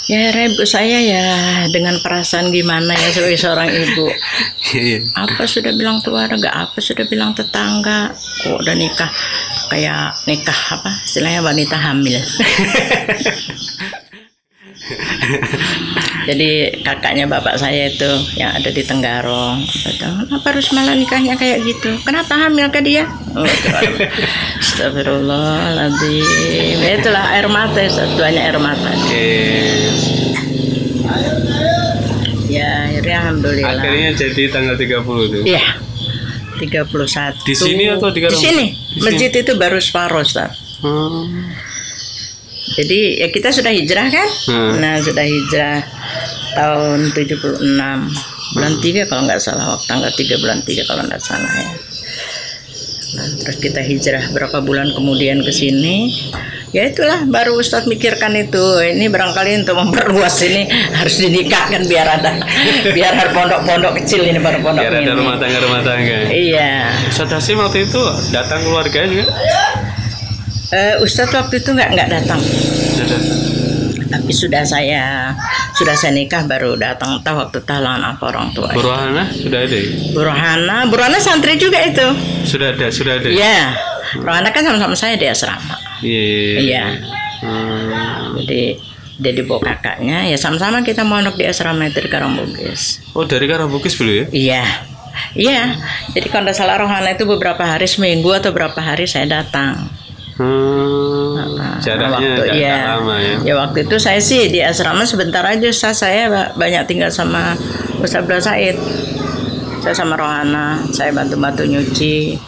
Ya ibu saya ya dengan perasaan gimana ya sebagai seorang ibu. Apa sudah bilang keluarga, apa sudah bilang tetangga, kok udah nikah kayak nikah apa istilahnya wanita hamil. Jadi kakaknya bapak saya itu yang ada di Tenggarong, kenapa harus malah nikahnya kayak gitu? Kenapa hamil ke dia? Astagfirullahaladzim. Itulah air mata, satuannya air mata. Ya, akhirnya alhamdulillah. Akhirnya jadi tanggal 30 tuh. Iya. 31. Di sini atau di Karang? Di sini. Masjid itu baru separuh, Ustaz. Jadi ya kita sudah hijrah kan? Nah, sudah hijrah tahun 76 bulan 3 kalau nggak salah, waktu tanggal 3 bulan 3 kalau nggak salah ya. Nah, terus kita hijrah berapa bulan kemudian ke sini. Ya itulah baru Ustadz mikirkan itu. Ini barangkali untuk memperluas ini harus dinikahkan biar ada pondok-pondok kecil ini baru pondok biar ini. Biar ada rumah tangga. Iya. Ustadz Hasyim waktu itu datang keluarganya juga? Ustadz waktu itu nggak datang. Tapi sudah saya nikah baru datang. Tahu waktu talangan apa orang tua. Bu Rohana sudah ada? Bu Rohana santri juga itu. Sudah ada. Iya. Rohana kan sama-sama saya di asrama. Iya. Jadi dia dibawa kakaknya. Ya sama-sama kita mondok di asrama itu di Karangbugis. Oh dari Karangbugis dulu ya? Iya. Jadi kalau tidak salah Rohana itu beberapa hari, seminggu atau berapa hari saya datang. Jaraknya agak lama ya. Ya waktu itu saya sih di asrama sebentar aja, Ustaz. Saya banyak tinggal sama Ustaz Abdul Said. Saya sama Rohana, saya bantu-bantu nyuci,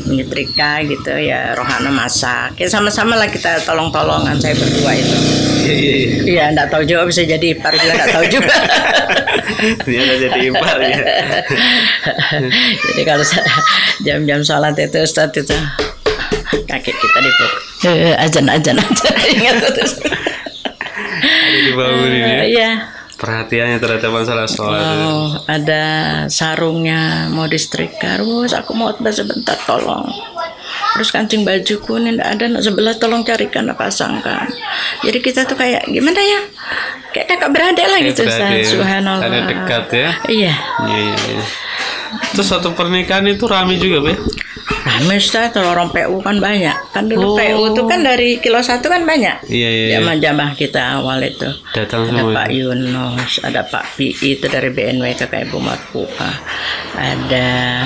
menyetrika gitu ya. Rohana masak. Ya sama-sama lah kita tolong-tolongan, saya berdua itu. Iya, enggak tahu juga, bisa jadi ipar juga enggak tahu juga. Dia jadi ipar ya. Jadi kalau jam-jam sholat itu Ustaz itu kaki kita dipukul. Ajan ingat terus. Ada dibangunin ya. Iya. Perhatiannya terhadap masalah sholat. Ada sarungnya mau disetrika. Terus aku mau sebentar tolong. Terus kancing bajuku ini enggak ada, sebelah tolong carikan, pasangkan. Jadi kita tuh kayak gimana ya? Kayak kakak beradik lah gitu, subhanallah. Ada dekat ya. Iya. Terus satu pernikahan itu ramai juga, Be? Ramai, Ustaz, kalau orang PU kan banyak. Kan dulu PU itu kan dari kilo 1 kan banyak. Iya. Zaman kita awal itu. Datang ada semua. Pak Yunus, ada Pak Pi itu dari BNW kakak Ibu Marfuah. Ada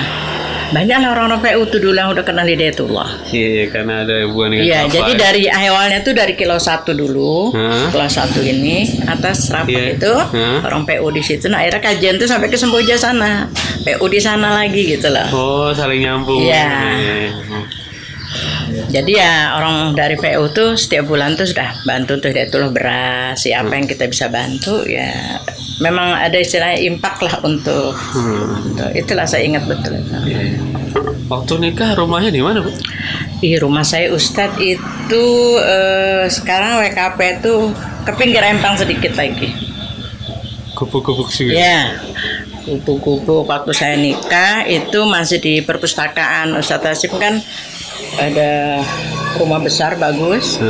banyak lah orang-orang PU tuh dulu yang udah kenal Hidayatullah. Iya, karena ada hubungan dengan Iya, jadi dari awalnya tuh dari kilo 1 dulu. Kelas 1 ini atas rapat itu orang PU di situ. Nah, akhirnya kajian tuh sampai ke Semboja sana. PU di sana lagi gitu lah. Oh, saling nyambung. Iya. Jadi ya orang dari PU tuh setiap bulan tuh sudah bantu tuh Hidayatullah beras, siapa yang kita bisa bantu ya. Memang ada istilahnya impak lah untuk itulah saya ingat betul. Waktu nikah rumahnya di mana, Bu? Di rumah saya Ustadz itu sekarang WKP itu ke pinggir Empang sedikit lagi. Gubuk-gubuk sih. Ya. Kupu-kupu waktu saya nikah itu masih di perpustakaan. Ustadz Hasyim kan ada rumah besar bagus,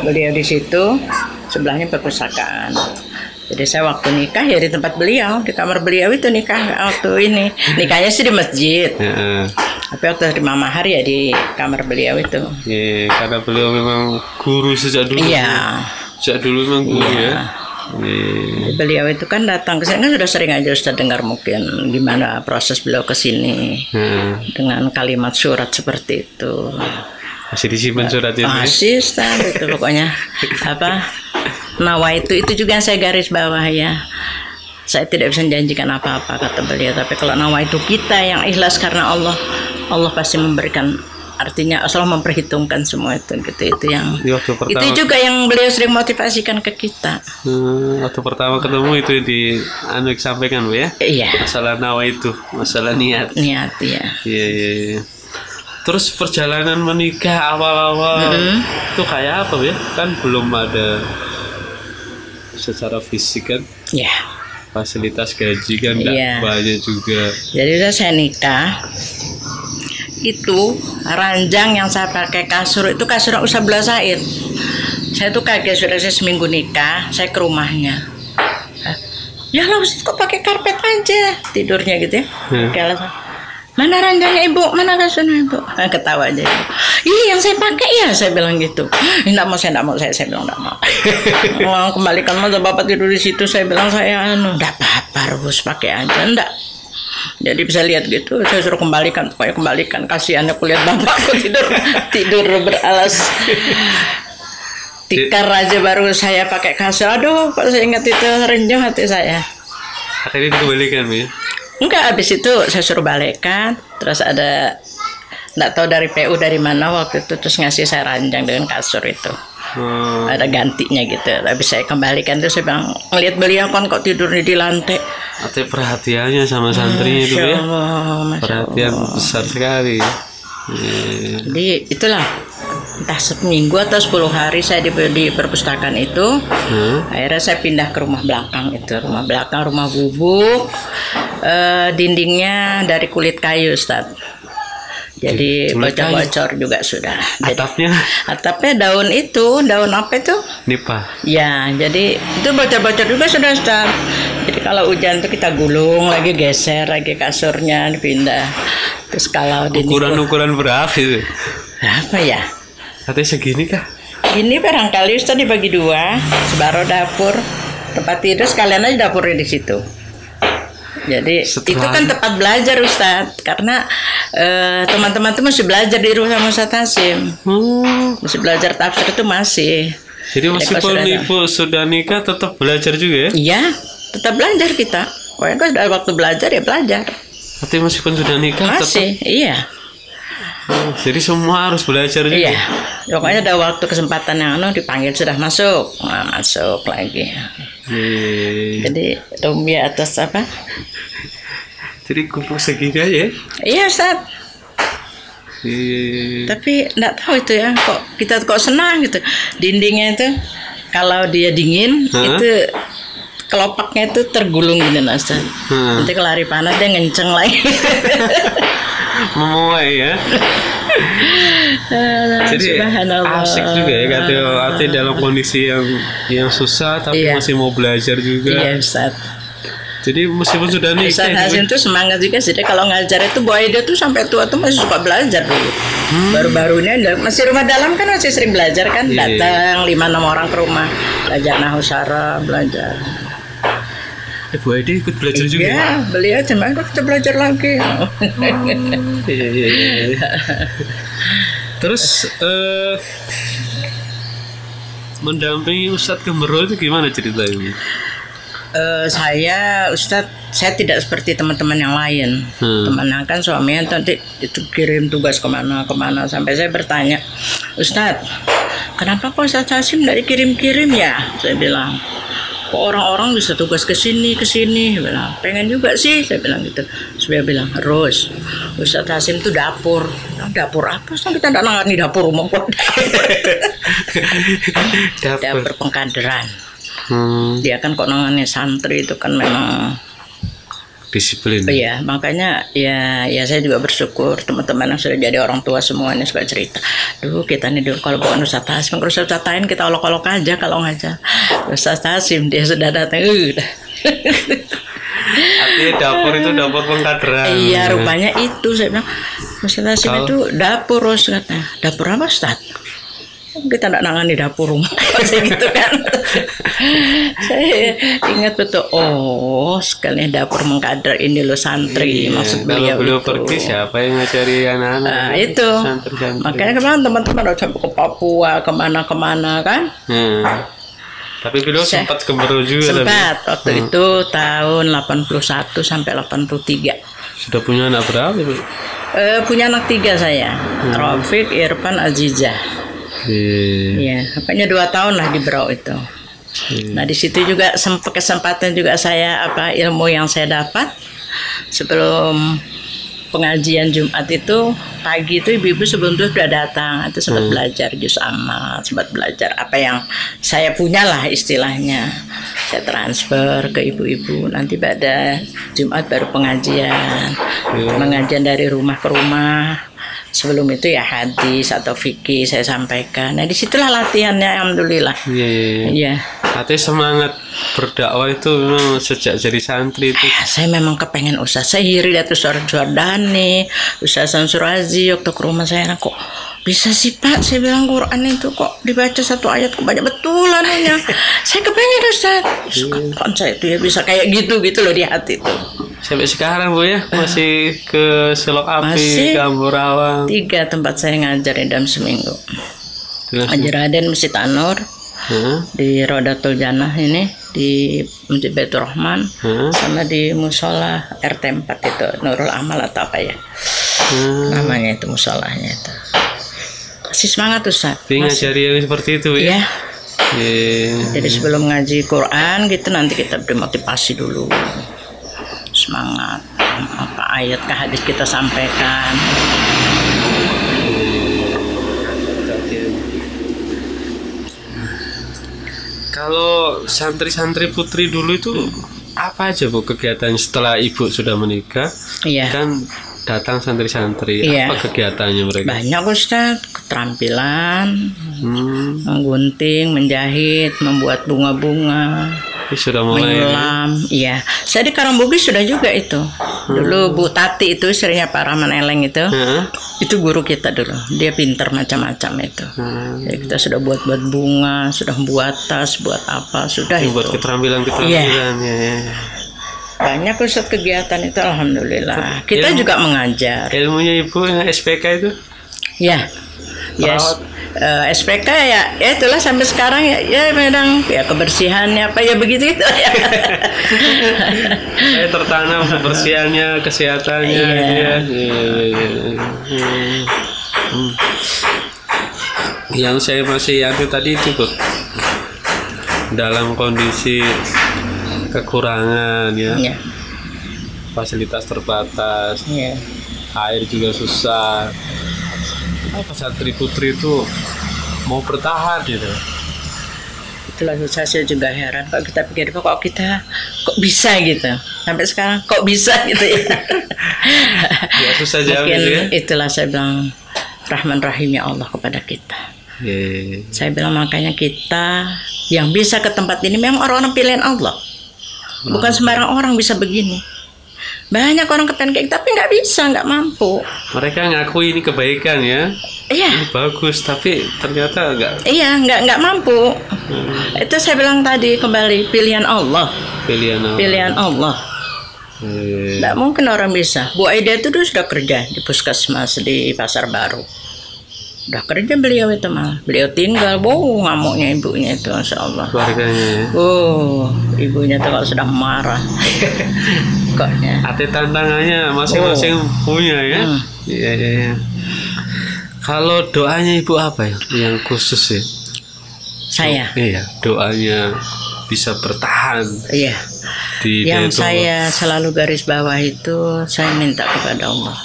beliau di situ, sebelahnya perpustakaan. Jadi saya waktu nikah ya di tempat beliau, di kamar beliau itu nikah. Waktu ini nikahnya sih di masjid, tapi waktu di Mamahar ya di kamar beliau itu. Iya, karena beliau memang guru sejak dulu. Iya. Sejak dulu memang guru ya. Beliau itu kan datang ke sini kan sudah sering aja Ustaz dengar mungkin gimana proses beliau ke sini dengan kalimat surat seperti itu. Masih disimpan surat itu? Masih Ustaz itu pokoknya apa nawa itu juga yang saya garis bawah ya. Saya tidak bisa menjanjikan apa-apa kata beliau, tapi kalau nawa itu kita yang ikhlas karena Allah pasti memberikan. Artinya asal memperhitungkan semua itu gitu itu yang itu juga yang beliau sering motivasikan ke kita. Waktu pertama ketemu itu disampaikan, Bu ya? Iya. Masalah nawa itu, masalah niat. Niat ya. Iya. Terus perjalanan menikah awal-awal itu kayak apa, Bu ya? Kan belum ada secara fisik kan? Iya. Fasilitas gaji kan enggak banyak juga. Jadi udah saya nikah. Itu ranjang yang saya pakai kasur itu kasur Ustaz Abdul Said. Saya tuh kaget, sudah saya seminggu nikah, saya ke rumahnya. Ya lah Ustaz, kok pakai karpet aja tidurnya gitu ya. Kayak alasan, mana ranjangnya ibu, mana kasurnya ibu. Ketawa aja ibu. Ih, yang saya pakai ya, saya bilang gitu. Enggak mau, saya bilang enggak mau. Oh, kembalikan masa bapak tidur di situ, saya bilang saya enggak apa-apa, harus pakai aja, enggak. Jadi bisa lihat gitu, saya suruh kembalikan, pokoknya kembalikan. Kasihan aku lihat bapakku tidur beralas tikar aja baru saya pakai kasur. Aduh, kok saya ingat itu renjang hati saya. Akhirnya dikembalikan ya? Enggak, habis itu saya suruh balikan. Terus ada, enggak tahu dari PU dari mana waktu itu, terus ngasih saya ranjang dengan kasur itu. Ada gantinya gitu. Tapi saya kembalikan, terus saya bilang, ngeliat beliau kan kok tidur di lantai. Artinya perhatiannya sama santrinya itu ya? Perhatian besar sekali. Jadi itulah, entah seminggu atau 10 hari saya di perpustakaan itu. Akhirnya saya pindah ke rumah belakang itu. Rumah belakang, rumah gubuk. Dindingnya dari kulit kayu, Ustaz. Jadi bocor-bocor juga sudah. Atapnya daun apa itu? Nipah. Ya, jadi itu bocor-bocor juga sudah, Ustaz. Jadi kalau hujan tuh kita gulung lagi, geser lagi kasurnya, dipindah. Terus kalau ukuran berapa itu? Apa ya? Katanya segini kah? Ini barangkali Ustaz dibagi 2, separuh dapur, tempat tidur sekalian aja dapurnya di situ. Jadi itu kan tempat belajar Ustaz, karena teman-teman tuh masih belajar di rumah sama Ustaz Hasim. Masih belajar tafsir itu masih. Jadi meskipun ibu sudah nikah tetap belajar juga ya? Iya, tetap belajar kita. Pokoknya kalau ada waktu belajar ya belajar. Berarti meskipun sudah nikah masih, tetap? Iya. Jadi semua harus belajar juga? Iya. Pokoknya ada waktu kesempatan yang dipanggil sudah masuk, masuk lagi. Jadi Rumia atas apa? Jadi kumpul segini aja? Iya Ustaz. Tapi enggak tahu itu ya, kita kok senang gitu. Dindingnya itu kalau dia dingin itu kelopaknya itu tergulung gini Ustaz. Nanti kalau hari panas dia ngenceng lagi. Memuai ya. Jadi asik juga ya katanya dalam kondisi yang susah tapi masih mau belajar juga. Iya Ustaz. Jadi meskipun sudah nikah Ustaz Hasim tuh semangat juga sih. Kalau ngajar itu Bu Aida tuh sampai tua tuh masih suka belajar dulu. Baru-baru ini masih rumah dalam kan masih sering belajar kan. Datang 5-6 orang ke rumah belajar nahwu syarah, belajar. Bu Aida ikut belajar juga? Iya, beliau cuma kita belajar lagi. Iya. Terus mendampingi Ustadz Gemerul itu gimana ceritanya? Saya saya tidak seperti teman-teman yang lain. Teman kan suaminya nanti itu kirim tugas kemana sampai saya bertanya, Ustadz, kenapa kok Ustadz Hasim tidak dikirim-kirim ya? Saya bilang, kok orang-orang bisa tugas ke sini, bilang, pengen juga sih, saya bilang gitu. Saya bilang, harus Ustadz Hasim itu dapur apa sih, kita tidak nangani dapur umum kok. Dapur pengkaderan. Dia kan kok nangani santri itu kan memang disiplin. Iya, makanya ya saya juga bersyukur teman-teman yang sudah jadi orang tua semuanya suka cerita. Duh, kita nih dulu kalau bukan Ustadz Hasim, kalau Ustadz Hasim kita olok-olok aja kalau ngajar. Ustadz Hasim dia sudah datang. Artinya dapur itu dapur pengkaderan. Iya, rupanya itu saya bilang Ustadz Hasim itu dapur, katanya. Dapur apa Ustadz? Kita tidak nangani dapur rumah gitu kan. Saya ingat betul, sekalian dapur mengkader ini loh santri. Maksud beliau itu pergi siapa yang ngajari anak-anak itu santri. Makanya kemarin teman-teman udah sampai ke Papua kemana kan. Tapi beliau sempat ke Gemerul juga. Waktu itu tahun 81 sampai 83. Sudah punya anak berapa Bu? Punya anak 3 saya, Rafiq, Irfan, Azizah. Iya, makanya 2 tahun lah di Berau itu. Nah di situ juga kesempatan juga saya ilmu yang saya dapat sebelum pengajian Jumat itu pagi itu ibu-ibu sebelum itu sudah datang, itu sempat belajar juz amma, sempat belajar apa yang saya punya lah istilahnya. Saya transfer ke ibu-ibu, nanti pada Jumat baru pengajian, pengajian dari rumah ke rumah. Sebelum itu ya hadis atau fikih saya sampaikan. Nah disitulah latihannya, alhamdulillah. Iya. Artinya semangat berdakwah itu memang sejak jadi santri itu. Saya memang kepengen usaha. Saya iri lihat Ustaz Jordani, Ustaz Samsul Aziz waktu ke rumah saya, kok bisa sih Pak, saya bilang Quran itu kok dibaca satu ayat kok banyak betul anunya. Saya kepengen Ustaz. Kapan saya itu ya bisa kayak gitu loh di hati itu. Sampai sekarang Bu ya masih ke Selok Api, ke Ambarawa. 3 tempat saya ngajar dalam seminggu. Ngajar Raden Masjid Anur, di Rodatul Jannah ini di Masjid Baitur Rahman, sama di musola RT 4 itu Nurul Amal atau apa ya namanya itu musolanya itu. Kasih semangat Ustaz. Ngajari yang seperti itu ya. Jadi sebelum ngaji Quran gitu nanti kita beri motivasi dulu. Semangat, apa ayat ke hadis kita sampaikan. Kalau santri-santri putri dulu itu apa aja Bu kegiatan setelah Ibu sudah menikah? Iya. Kan datang santri-santri, apa kegiatannya mereka? Banyak Ustaz, keterampilan, menggunting, menjahit, membuat bunga-bunga. Sudah mulai menyelam, iya. Saya di Karangbogi sudah juga itu. Dulu Bu Tati itu istrinya Pak Rahman Eleng itu guru kita dulu. Dia pintar macam-macam itu. Jadi kita sudah buat bunga, sudah buat tas, buat apa, sudah itu. Buat keterampilan. Banyak Ustaz kegiatan itu, alhamdulillah. Kita juga mengajar. Ilmunya Ibu yang SPK itu? Ya. SPK ya itulah sampai sekarang ya memang ya kebersihannya apa ya begitu itu ya. Tertanam kebersihannya, kesehatannya. Yang saya masih yakin tadi itu kok dalam kondisi kekurangan ya. Fasilitas terbatas, air juga susah. Apa santri putri itu mau bertahan gitu? Itulah saya juga heran kok kita pikir kok kita kok bisa gitu sampai sekarang kok bisa gitu ya. Ya susah jawab gitu ya. Itulah saya bilang Rahman Rahimnya Allah kepada kita. Saya bilang makanya kita yang bisa ke tempat ini memang orang-orang pilihan Allah. Bukan sembarang orang bisa begini. Banyak orang kepengen kayak tapi nggak bisa, nggak mampu. Mereka ngakui ini kebaikan ya. Iya. Ini bagus, tapi ternyata nggak. Iya, nggak mampu. Itu saya bilang tadi kembali pilihan Allah. Pilihan Allah. Nggak mungkin orang bisa. Bu Aida itu dulu sudah kerja di puskesmas di Pasar Baru. Udah kerja beliau itu malah. Beliau tinggal, ngamuknya ibunya itu, Masya Allah. Keluarganya. Ibunya tuh kalau sudah marah. Arti tantangannya masing-masing punya ya. Iya. Kalau doanya Ibu apa ya yang khusus ya? Saya. Iya, doanya bisa bertahan. Iya. Yang saya selalu garis bawah itu saya minta kepada Allah.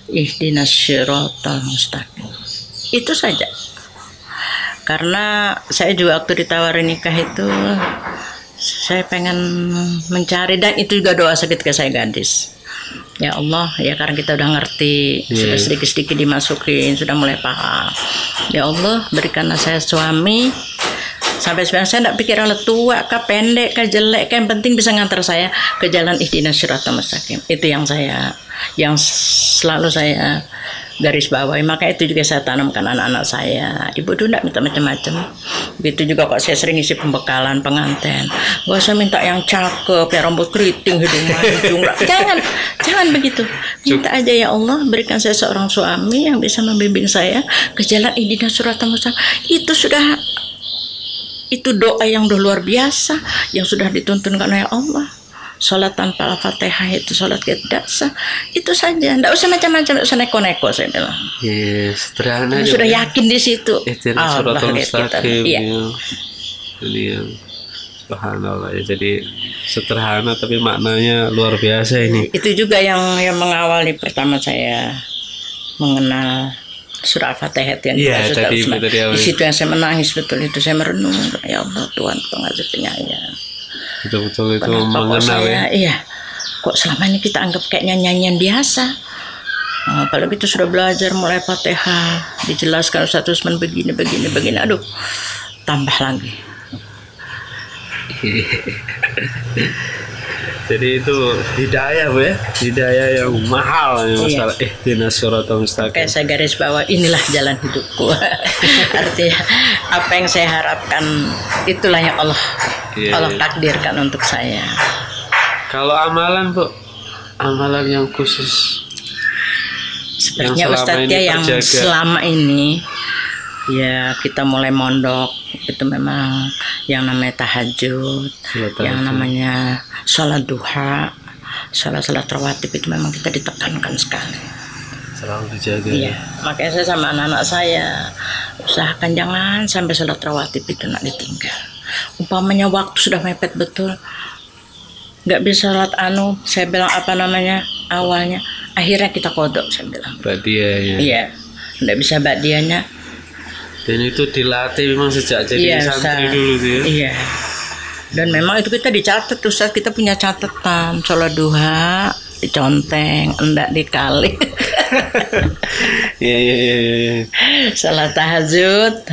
Ihdinas syiratal mustaqim. Itu saja. Karena saya juga waktu ditawarin nikah itu saya pengen mencari, dan itu juga doa ketika saya gadis. Ya Allah, ya karena kita udah ngerti, sudah sedikit-sedikit dimasukin, sudah mulai paham. Ya Allah, berikanlah saya suami. Sampai sekarang saya tidak pikir oleh tua, kah pendek, kah jelek, kah yang penting bisa ngantar saya ke jalan ihdinas syiratal mustaqim. Itu yang selalu saya garis bawahi. Maka itu juga saya tanamkan anak-anak saya. Ibu dulu tidak minta macam-macam. Begitu juga kok saya sering isi pembekalan pengantin. Gak usah minta yang cakep, ya rambut keriting, hidung mancung. Jangan begitu. Minta aja ya Allah, berikan saya seorang suami yang bisa membimbing saya ke jalan ihdinas syiratal mustaqim. Itu doa yang udah luar biasa, yang sudah dituntunkan oleh Allah. Sholat tanpa al-fatihah itu sholat kedasa. Itu saja, tidak usah macam-macam, tidak usah neko-neko saya bilang. Sederhana. Sudah yakin di situ. Allah mustaqim. Ini yang subhanallah ya. Jadi sederhana tapi maknanya luar biasa ini. Itu juga yang mengawali pertama saya mengenal surah Al-Fatihah yang di situ yang saya menangis betul itu. Saya merenung, ya Allah Tuhan pengasih penyayang. Betul-betul itu mengenal ya. Iya. Kok selama ini kita anggap kayak nyanyian biasa. Apalagi kita sudah belajar mulai Fatihah, dijelaskan Ustaz Usman begini, aduh, tambah lagi. Jadi itu hidayah Bu ya, hidayah yang mahal yang masalah ihdinas siratal mustaqim. Kayak saya garis bawah, inilah jalan hidupku. Artinya apa yang saya harapkan itulah yang Allah takdirkan untuk saya. Kalau amalan Bu, amalan yang khusus sepertinya Ustadznya yang selama ini ya kita mulai mondok itu memang yang namanya tahajud, yang namanya sholat duha, sholat rawatib itu memang kita ditekankan sekali. Selalu dijaga. Iya, makanya saya sama anak-anak saya usahakan jangan sampai sholat rawatib itu nak ditinggal. Umpamanya waktu sudah mepet betul, nggak bisa sholat saya bilang awalnya, akhirnya kita kodok saya bilang. Badiah ya. Iya, nggak bisa badiahnya. Dan itu dilatih memang sejak jadi santri dulu sih ya. Iya. Dan memang itu kita dicatat Ustaz, kita punya catatan sholat duha diconteng, enggak dikali. Iya. Sholat tahajud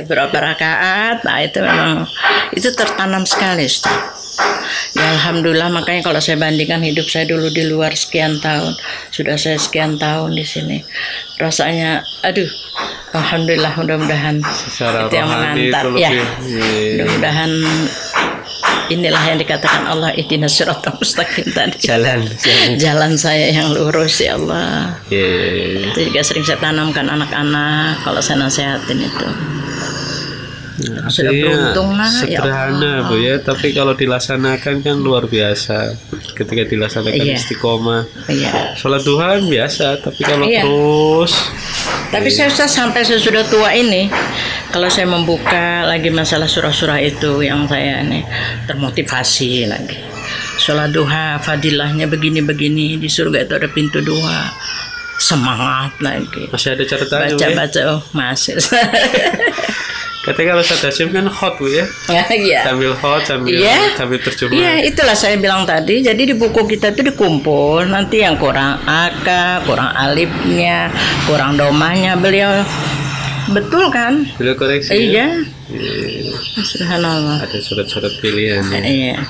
berapa rakaat, nah itu memang itu tertanam sekali Ustaz. Ya alhamdulillah, makanya kalau saya bandingkan hidup saya dulu di luar sekian tahun, sudah saya sekian tahun di sini, rasanya aduh, alhamdulillah, mudah-mudahan itu yang mengantar ya. Mudah-mudahan inilah yang dikatakan Allah ihdinas siratal mustaqim tadi. Jalan saya yang lurus ya Allah. Itu juga sering saya tanamkan anak-anak kalau saya nasihatin itu. Sudah beruntung lah, sederhana ya Bu ya, tapi kalau dilaksanakan kan luar biasa. Ketika dilaksanakan istiqomah. Sholat duha biasa, tapi kalau terus. Tapi saya sampai saya sudah tua ini, kalau saya membuka lagi masalah surah-surah itu yang saya ini termotivasi lagi. Sholat duha fadilahnya begini-begini, di surga itu ada pintu dua. Semangat lagi. Masih ada catatannya baca masih. Katanya kalau Ustaz Hasyim kan hot Bu ya. Iya. Sambil hot, sambil terjemah. Iya, itulah saya bilang tadi. Jadi di buku kita itu dikumpul nanti yang kurang aka, kurang alifnya, kurang domahnya beliau betul kan? Beliau koreksi. Iya. Subhanallah. Ada surat-surat pilihan. Iya.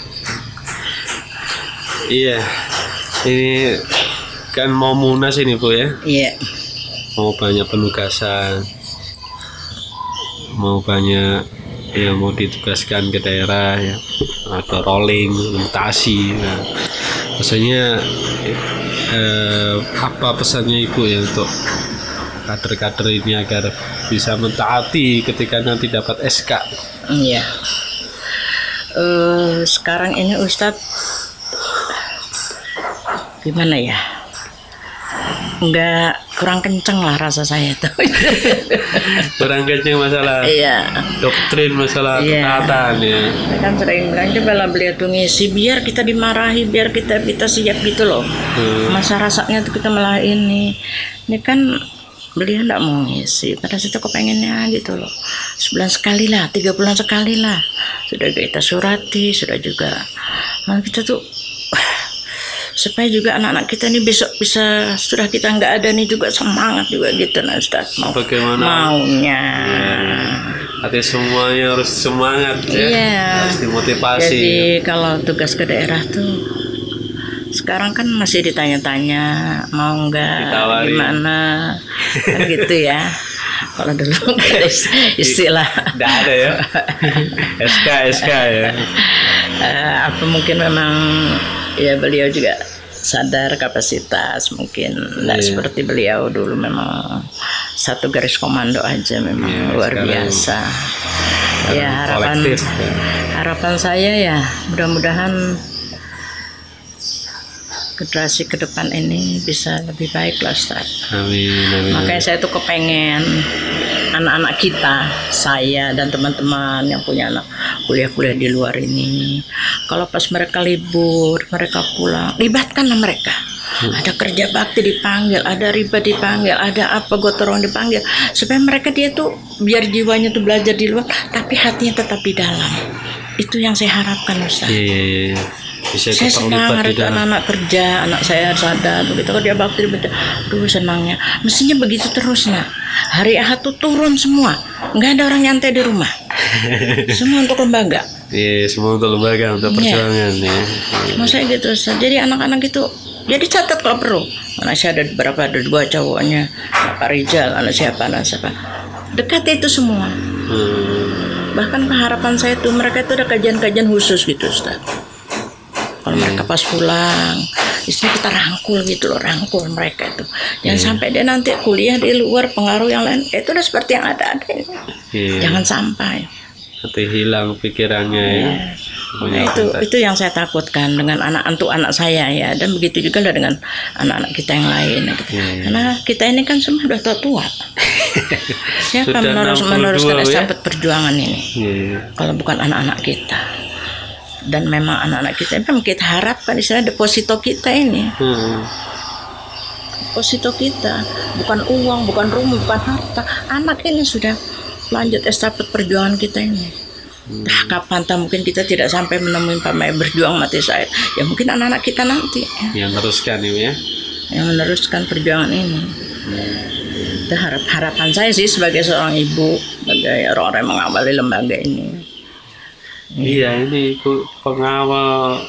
Iya. Ini kan mau munas ini Bu ya. Iya. Mau banyak penugasan. Mau banyak yang mau ditugaskan ke daerah ya, atau rolling mutasi. Nah, maksudnya apa pesannya Ibu ya untuk kader-kader ini agar bisa mentaati ketika nanti dapat SK? Iya. Sekarang ini Ustadz gimana ya? Enggak, kurang kenceng lah rasa saya itu. Kurang kenceng masalah doktrin, masalah ketaatan ya. Saya kan sering bilang coba lah beliau tuh ngisi biar kita dimarahi, biar kita siap gitu loh. Masa rasanya tuh kita malah ini kan beliau enggak mau ngisi. Pada situ kepengennya gitu loh. Sebulan sekali lah, 3 bulan sekali lah. Sudah kita surati, sudah juga. Nah kita tuh supaya juga anak-anak kita nih besok bisa, sudah kita nggak ada nih juga semangat juga gitu nah Ustaz. Maunya artinya semuanya harus semangat ya, harus dimotivasi. Jadi kalau tugas ke daerah tuh sekarang kan masih ditanya-tanya mau nggak, gimana kan gitu ya. Kalau dulu istilah nggak ada ya. SK ya. Apa mungkin memang ya beliau juga sadar kapasitas mungkin tidak seperti beliau dulu, memang satu garis komando aja memang luar biasa. Ya harapan saya ya mudah-mudahan generasi ke depan ini bisa lebih baik lah Ustaz. Amin. Makanya saya tuh kepengen anak-anak kita, saya dan teman-teman yang punya anak kuliah-kuliah di luar ini, kalau pas mereka libur, mereka pulang, libatkanlah mereka. Ada kerja bakti dipanggil, ada riba dipanggil, ada apa gotong dipanggil, supaya mereka dia tuh biar jiwanya tuh belajar di luar, tapi hatinya tetap di dalam. Itu yang saya harapkan Ustaz. bisa saya senang terlibat hari di dalam. anak-anak kerja, anak saya sadar begitu kalau dia bakti begitu, aduh senangnya. Mestinya begitu terus nak. Hari Ahad tuh turun semua, nggak ada orang nyantai di rumah, semua untuk lembaga. Iya, semua untuk lembaga, untuk perjuangan ya. Maksudnya gitu Ustaz. Jadi anak-anak itu jadi catat kalau perlu. Anak saya ada berapa, ada 2 cowoknya, Pak Rijal, anak siapa, dekat itu semua. Bahkan keharapan saya tuh mereka itu ada kajian-kajian khusus gitu Ustaz. Kalau mereka pas pulang, istilah kita rangkul gitu loh, rangkul mereka itu. Jangan sampai dia nanti kuliah di luar pengaruh yang lain. Itu udah seperti yang ada. Jangan sampai. Nanti hilang pikirannya ya. Nah, itu yang saya takutkan dengan anak saya ya, dan begitu juga lah dengan anak-anak kita yang lain gitu. Karena kita ini kan semua sudah tua. Siapa meneruskan estafet perjuangan ini kalau bukan anak-anak kita? Dan memang anak-anak kita memang kita harapkan istilah deposito kita ini. Deposito kita bukan uang, bukan rumah, bukan harta. Anak ini sudah lanjut estafet perjuangan kita ini. Kapan mungkin kita tidak sampai menemui Pak Mai berjuang mati syahid, ya mungkin anak-anak kita nanti yang meneruskan ini ya, yang meneruskan perjuangan ini. Itu harapan saya sih sebagai seorang ibu, sebagai orang-orang yang mengawali lembaga ini. Iya, ini pengawal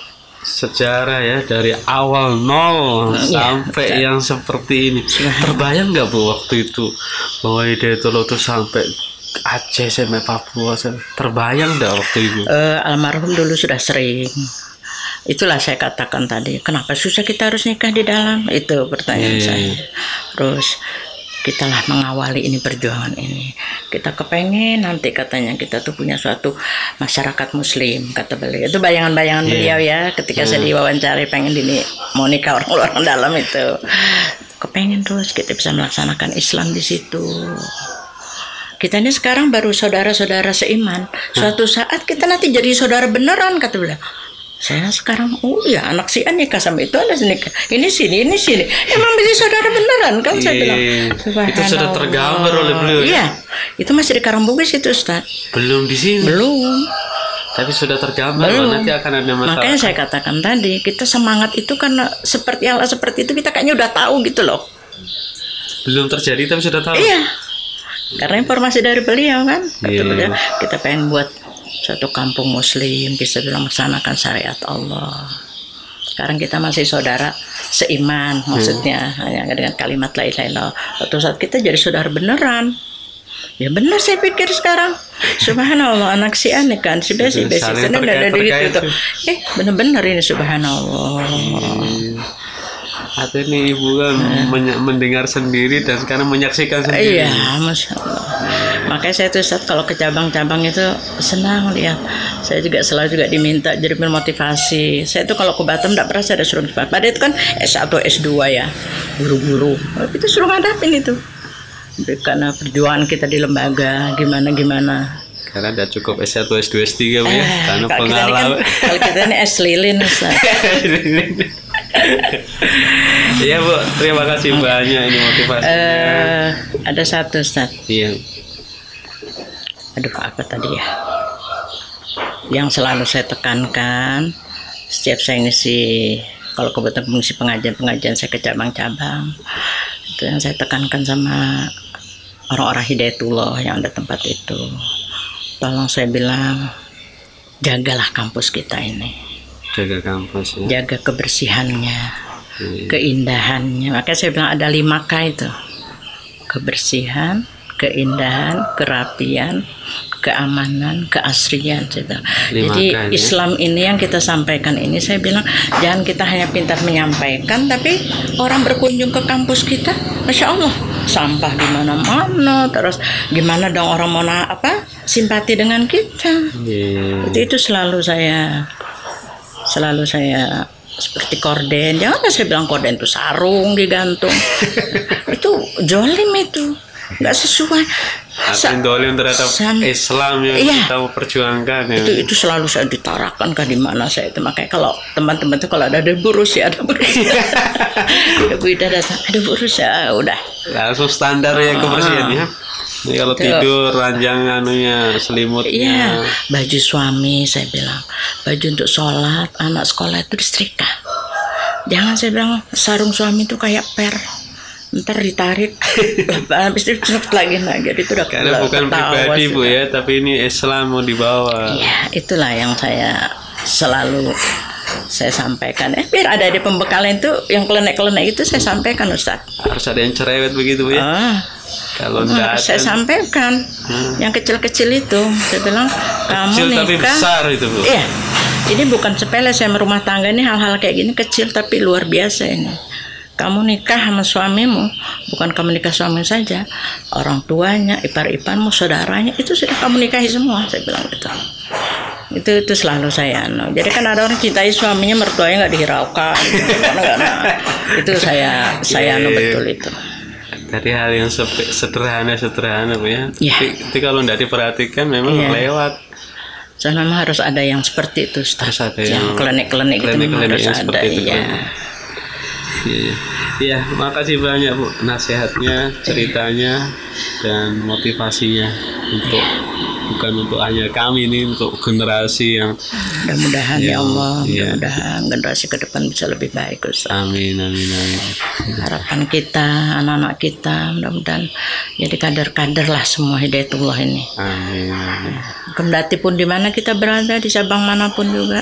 sejarah ya, dari awal nol sampai yang seperti ini. Terbayang nggak Bu waktu itu bahwa Hidayatullah itu sampai Aceh sampai Papua, terbayang nggak waktu itu? Almarhum dulu sudah sering. Itulah saya katakan tadi, kenapa susah kita harus nikah di dalam? Itu pertanyaan saya. Terus kita lah mengawali ini perjuangan ini. Kita kepengen nanti katanya kita tuh punya suatu masyarakat muslim, kata beliau. Itu bayangan-bayangan beliau ya ketika saya diwawancari pengen mau nikah orang dalam itu. Kepengen terus kita bisa melaksanakan Islam di situ. Kita ini sekarang baru saudara-saudara seiman. Suatu saat kita nanti jadi saudara beneran, kata beliau. Saya sekarang, oh ya anak si A nikah sama itu, ada nikah. Ini sini. Emang jadi saudara beneran kan? Saya bilang. Itu sudah tergambar oleh beliau. Iya, itu masih di Karangbugis itu Ustaz. Belum di sini. Belum. Tapi sudah tergambar. Nanti akan ada masalah. Makanya saya katakan tadi, kita semangat itu karena seperti Allah seperti itu kita kayaknya udah tahu gitu loh. Belum terjadi tapi sudah tahu. Iya. Karena informasi dari beliau kan, kata beliau, kita pengen buat suatu kampung muslim, bisa melaksanakan syariat Allah. Sekarang kita masih saudara seiman, maksudnya hanya dengan kalimat la ilaha illallah. Suatu saat kita jadi saudara beneran. Ya benar saya pikir sekarang. Subhanallah, anak si aneh kan, si besi sana ada gitu tuh. Benar-benar ini subhanallah. Atau ini ibu kan mendengar sendiri dan sekarang menyaksikan sendiri. Iya, Masya Allah. Makanya saya tuh Ustaz kalau ke cabang-cabang itu senang lihat. Saya juga selalu diminta jadi motivasi. Saya tuh kalau ke Batam tidak pernah saya ada suruh cepat. Padahal itu kan S1 S2 ya, guru-guru. Kita suruh ngadapin itu. Karena perjuangan kita di lembaga gimana. Karena ada cukup S1, S2, S3 Bu ya. Karena pengalaman. Kalau kita ini S lilin Ustaz. Iya Bu, terima kasih banyak ini motivasinya. Ada satu Ustaz. Iya. Aduh apa tadi ya? Yang selalu saya tekankan setiap saya ngisi, kalau kebetulan mengisi pengajian saya ke cabang-cabang, itu yang saya tekankan sama orang-orang Hidayatullah yang ada tempat itu. Tolong saya bilang, jagalah kampus kita ini. Jaga kampus ya. Jaga kebersihannya, keindahannya. Makanya saya bilang ada 5K itu. Kebersihan, keindahan, kerapian, keamanan, keasrian. Jadi Islam ini yang kita sampaikan ini, saya bilang jangan kita hanya pintar menyampaikan, tapi orang berkunjung ke kampus kita, Masya Allah, sampah di mana-mana, terus gimana dong orang mau simpati dengan kita. Itu selalu saya seperti korden. Jangan saya bilang korden itu sarung digantung. Itu jolim itu. Nggak sesuai. Dolim terhadap Islam yang kita mau perjuangkan ya. Itu selalu saya ditarakan di mana saya itu. Makanya kalau teman-teman tuh kalau ada burus ya, ada burus. Ibu Ida datang, ada burus ya, udah. Langsung standar ya kebersihan ya. Ini kalau tidur ranjang anunya selimutnya. Iya, baju suami saya bilang, baju untuk sholat, anak sekolah itu disetrika. Jangan saya bilang sarung suami itu kayak per, ntar ditarik, habis itu cepet lagi. Nah, jadi itu udah karena bukan pribadi Bu ya, tapi ini Islam mau dibawa. Iya, itulah yang saya selalu saya sampaikan. Biar ada di pembekalan itu yang kelenek-kelenek itu saya sampaikan Ustaz. Harus ada yang cerewet begitu Bu ya. Kalau enggak saya sampaikan yang kecil-kecil itu, saya bilang kamu kecil nikah tapi besar itu Bu. Iya, ini bukan sepele, saya rumah tangga ini hal-hal kayak gini kecil tapi luar biasa ini. Kamu nikah sama suamimu, bukan kamu nikah suami saja, orang tuanya, ipar-iparmu, saudaranya itu sudah kamu nikahi semua, saya bilang gitu. Itu selalu saya jadi kan ada orang cintai suaminya, mertuanya nggak dihiraukan gitu. Itu saya betul itu. Tadi hal yang sederhana Bu ya. Tapi kalau tidak diperhatikan memang lewat. So, memang harus ada yang seperti itu, Ustaz. Harus ada yang kelenek-kelenek itu harus ada. Iya, makasih banyak Bu nasihatnya, ceritanya dan motivasinya untuk bukan untuk hanya kami ini, untuk generasi yang mudah-mudahan ya Allah, mudah-mudahan generasi ke depan bisa lebih baik Ustaz. Amin. Harapan kita, anak-anak kita mudah-mudahan jadi kader-kader lah semua hidayatullah ini. Amin. Kendati pun di mana kita berada, di cabang manapun juga,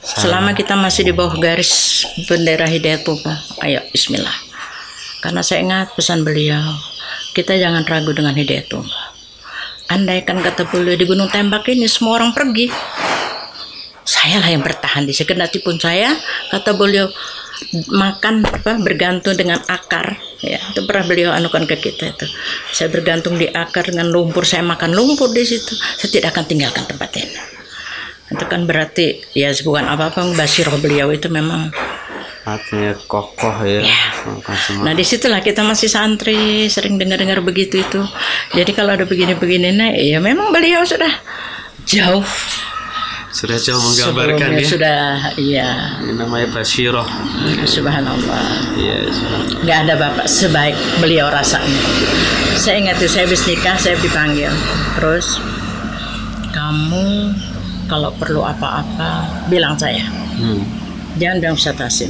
selama kita masih di bawah garis bendera hidayatullah, ayo bismillah. Karena saya ingat pesan beliau, kita jangan ragu dengan hidayatullah. Andaikan kata beliau di Gunung Tembak ini semua orang pergi, sayalah yang bertahan di sini. Kendati pun saya, kata beliau, makan bergantung dengan akar, ya itu pernah beliau anukan ke kita itu. Saya bergantung di akar dengan lumpur, saya makan lumpur di situ, saya tidak akan tinggalkan tempat ini. Itu kan berarti ya bukan apa-apa, basiroh beliau itu memang artinya kokoh ya. Nah disitulah kita masih santri sering dengar-dengar begitu itu. Jadi kalau ada begini-begini, nah ya memang beliau sudah jauh menggambarkan ya. Sudah, iya. Ini namanya basiroh. Subhanallah. Iya. Nggak ada bapak sebaik beliau rasanya. Saya ingat tuh, saya habis nikah, saya dipanggil. Terus kamu kalau perlu apa-apa bilang saya. Jangan bilang Ustaz Hasim.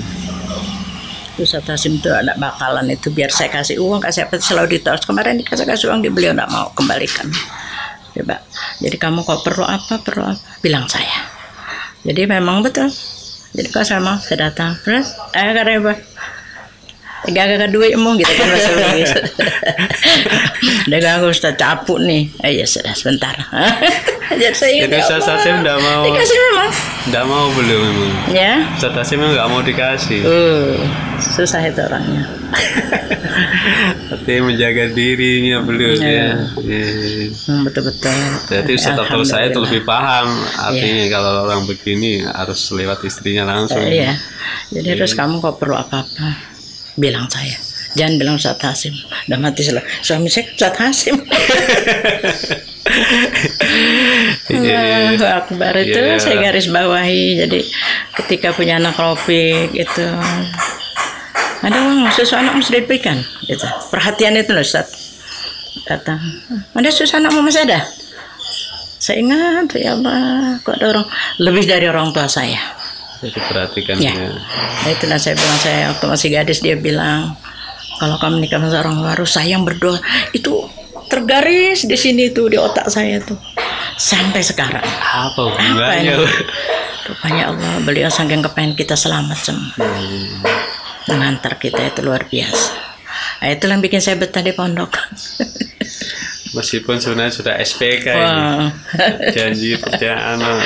Ustaz Hasim itu ada bakalan itu biar saya kasih uang, kasih apa selalu ditaruh. Kemarin dikasih uang, beliau nggak mau kembalikan. Coba. Jadi kamu kalau perlu apa bilang saya. Jadi memang betul. Jadi kalau saya mau, saya datang. Terus, karena gak duitmu gitu kan bahasa Inggris. Udah gak Ustaz capuk nih. Ya sudah sebentar. Jadi saya itu Ustaz Hasim tidak mau. Dikasih memang. Tidak mau beliau memang. Ya. Ustaz Hasim memang nggak mau dikasih. Susah itu orangnya. Tapi menjaga dirinya beliau ya. Betul-betul. Jadi setelah saya itu lebih paham artinya kalau orang begini harus lewat istrinya langsung. Iya. Jadi terus kamu kok perlu apa-apa bilang saya. Jangan bilang Ustaz Hasim. Udah mati suami saya Ustaz Hasim. Allahu Akbar itu saya garis bawahi. Jadi ketika punya anak Rafiq itu ada uang susu anak mesti diberikan gitu. Perhatian itu loh Ustaz. Datang, ada susu anak masih ada. Saya ingat ya Allah, kok ada orang lebih dari orang tua saya. Jadi perhatikan ya. Nah, itulah saya bilang, saya waktu masih gadis dia bilang kalau kamu nikah sama orang baru sayang berdoa, itu tergaris di sini tuh di otak saya tuh sampai sekarang. Apa hubungannya? Rupanya Allah beliau saking kepengen kita selamat semua. Mengantar kita itu luar biasa. Nah, itulah yang bikin saya betah di pondok. Meskipun sebenarnya sudah SPK ini, janji perjalanan,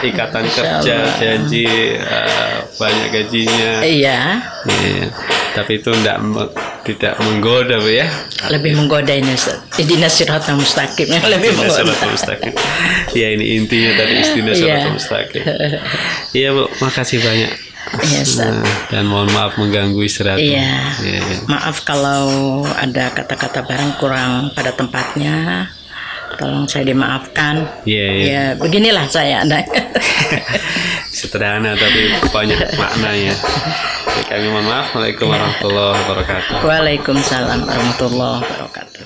ikatan kerja, janji banyak gajinya. Iya. Tapi itu tidak menggoda, Bu ya. Lebih menggoda ini, Ihdinas siratal mustaqim yang lebih menggoda. Mustaqim. Ya ini intinya tadi Ihdinas siratal mustaqim. Iya Bu, makasih banyak. Dan mohon maaf mengganggu istirahat. Iya. Maaf kalau ada kata-kata barang kurang pada tempatnya. Tolong saya dimaafkan. Ya beginilah saya. Sederhana tapi banyak maknanya. Kami mohon maaf. Waalaikumsalam warahmatullahi wabarakatuh. Waalaikumsalam warahmatullahi wabarakatuh.